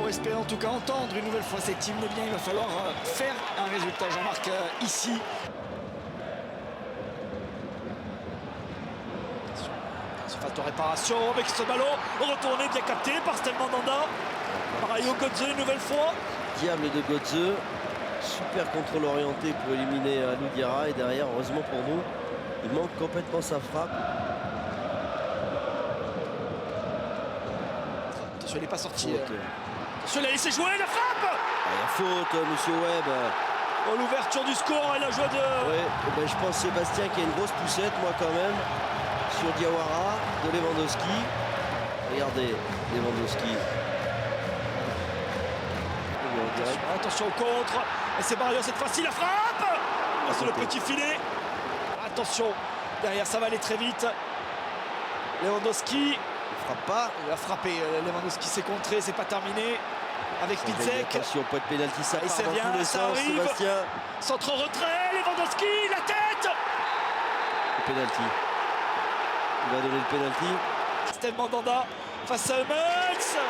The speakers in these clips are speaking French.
pour espérer en tout cas entendre une nouvelle fois cette hymne. Bien, il va falloir faire un résultat, Jean-Marc, ici. Phase de réparation avec ce ballon retourné, bien capté par Stel Mandanda. Mario Götze une nouvelle fois. Diable de Götze, super contrôle orienté pour éliminer Alou Diarra, et derrière, heureusement pour nous, il manque complètement sa frappe. Attention, il n'est pas sorti. Attention, il a laissé jouer la frappe. Il y a faute, monsieur Webb. Oh, l'ouverture du score et la joie de... Oui, ben, je pense Sébastien qui a une grosse poussette, moi quand même, sur Diawara, de Lewandowski. Regardez, Lewandowski. Attention au contre. Et c'est Barrios cette fois-ci, la frappe. C'est le petit filet. Attention, derrière ça va aller très vite. Lewandowski. Il frappe pas. Il a frappé. Lewandowski s'est contré, c'est pas terminé. Avec Piszczek. Attention, pas de pénalty, ça et part c'est dans bien, tous les ça sens, arrive. Sébastien. Centre retrait, Lewandowski, la tête. Le pénalty. Il va donner le pénalty. Stel Mandanda face à Hummels. Ça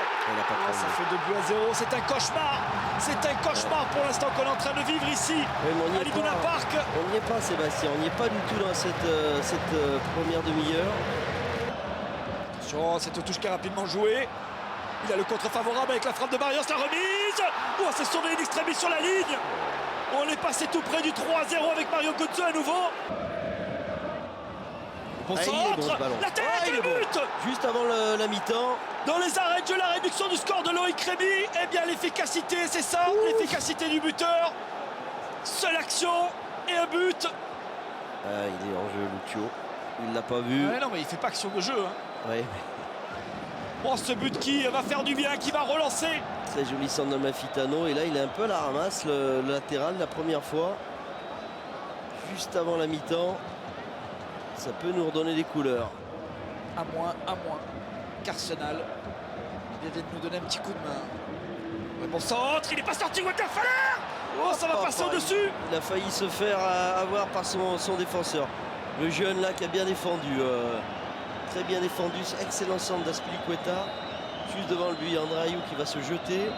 fait 2 buts à 0. C'est un cauchemar. C'est un cauchemar pour l'instant qu'on est en train de vivre ici. Oui, à l'Iduna Park. On n'y est pas, Sébastien. On n'y est pas du tout dans cette première demi-heure. Attention, cette touche qui est rapidement jouée. Il a le contre favorable avec la frappe de Barrios, la remise. Oh, c'est sauvé in extremis sur la ligne. On est passé tout près du 3-0 avec Mario Götze à nouveau. Bon centre, bon, la tête, le but bon. Juste avant la mi-temps. Dans les arrêts de jeu, la réduction du score de Loïc Rémy. Eh bien, l'efficacité, c'est ça, l'efficacité du buteur. Seule action et un but. Il est en jeu, Lucio. Il l'a pas vu. Ouais, non, mais il fait pas action de jeu. Hein. Ouais. Bon, ce but qui va faire du bien, qui va relancer. Très joli centre de Mafitano. Et là, il est un peu à la ramasse, le latéral, la première fois. Juste avant la mi-temps. Ça peut nous redonner des couleurs. À moins qu'Arsenal vient de nous donner un petit coup de main. Ouais, bon centre, il n'est pas sorti, Water Faller. Oh, ça va passer au-dessus. Il a failli se faire avoir par son défenseur. Le jeune là qui a bien défendu. Très bien défendu. Excellent centre d'Aspilicueta. Juste devant le but, André Ayew qui va se jeter.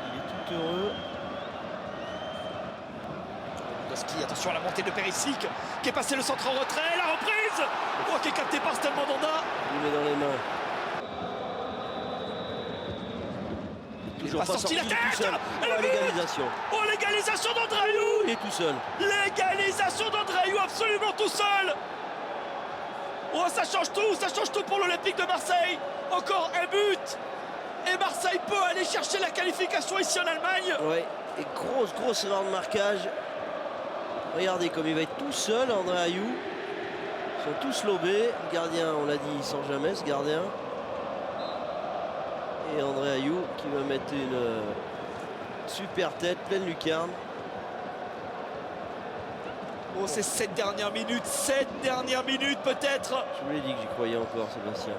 Il est tout heureux. Attention à la montée de Perisic qui est passé le centre en retrait, la reprise qui est capté par Stel Mandanda. Il met dans les mains. Il n'est pas sorti la tête. Oh, l'égalisation. Oh, l'égalisation d'André Ayew. Il est tout seul. L'égalisation d'André Ayew absolument tout seul. Oh, ça change tout pour l'Olympique de Marseille. Encore un but. Et Marseille peut aller chercher la qualification ici en Allemagne. Ouais, et grosse erreur de marquage. Regardez comme il va être tout seul, André Ayew. Ils sont tous lobés. Le gardien, on l'a dit, il sort jamais ce gardien. Et André Ayew qui va mettre une super tête, pleine lucarne. Oh, c'est 7 dernières minutes peut-être. Je vous l'ai dit que j'y croyais encore, Sébastien.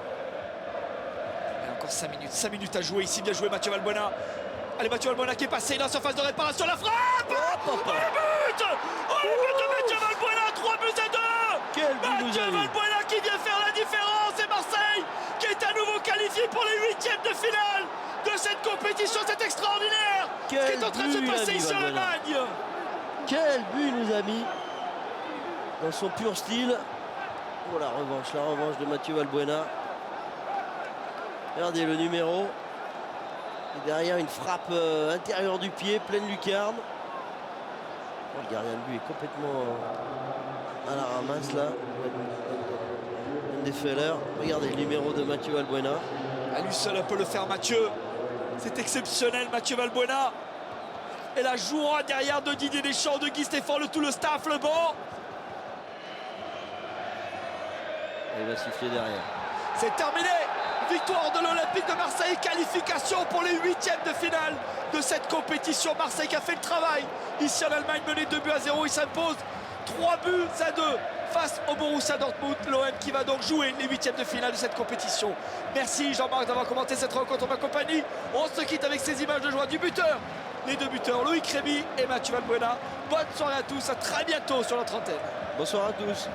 Et encore 5 minutes à jouer ici, bien joué Mathieu Valbuena. Allez, Mathieu Valbuena qui est passé dans la surface de réparation, la frappe. Oh, le but. Oh, le but de Mathieu Valbuena, 3 buts à 2. Quel but Mathieu Valbuena qui vient faire la différence, et Marseille qui est à nouveau qualifié pour les 8e de finale de cette compétition. C'est extraordinaire. Ce qui est en train de se passer ici en Allemagne. Quel but nous a mis dans son pur style. Oh, la revanche de Mathieu Valbuena. Regardez le numéro. Et derrière une frappe intérieure du pied, pleine lucarne. Oh, le gardien de but est complètement à la ramasse là. Feller. Regardez le numéro de Mathieu Valbuena. À lui seul peut le faire, Mathieu. C'est exceptionnel, Mathieu Valbuena. Et la joie derrière de Didier Deschamps, de Guy Stéphane, tout le staff, le banc. Il va siffler derrière. C'est terminé. Victoire de l'Olympique de Marseille, qualification pour les 8e de finale de cette compétition. Marseille qui a fait le travail. Ici en Allemagne, mené 2 buts à 0, il s'impose 3 buts à 2 face au Borussia Dortmund. L'OM qui va donc jouer les 8e de finale de cette compétition. Merci Jean-Marc d'avoir commenté cette rencontre en ma compagnie. On se quitte avec ces images de joie du buteur. Les deux buteurs, Loïc Rémy et Mathieu Valbuena. Bonne soirée à tous, à très bientôt sur notre antenne. Bonsoir à tous.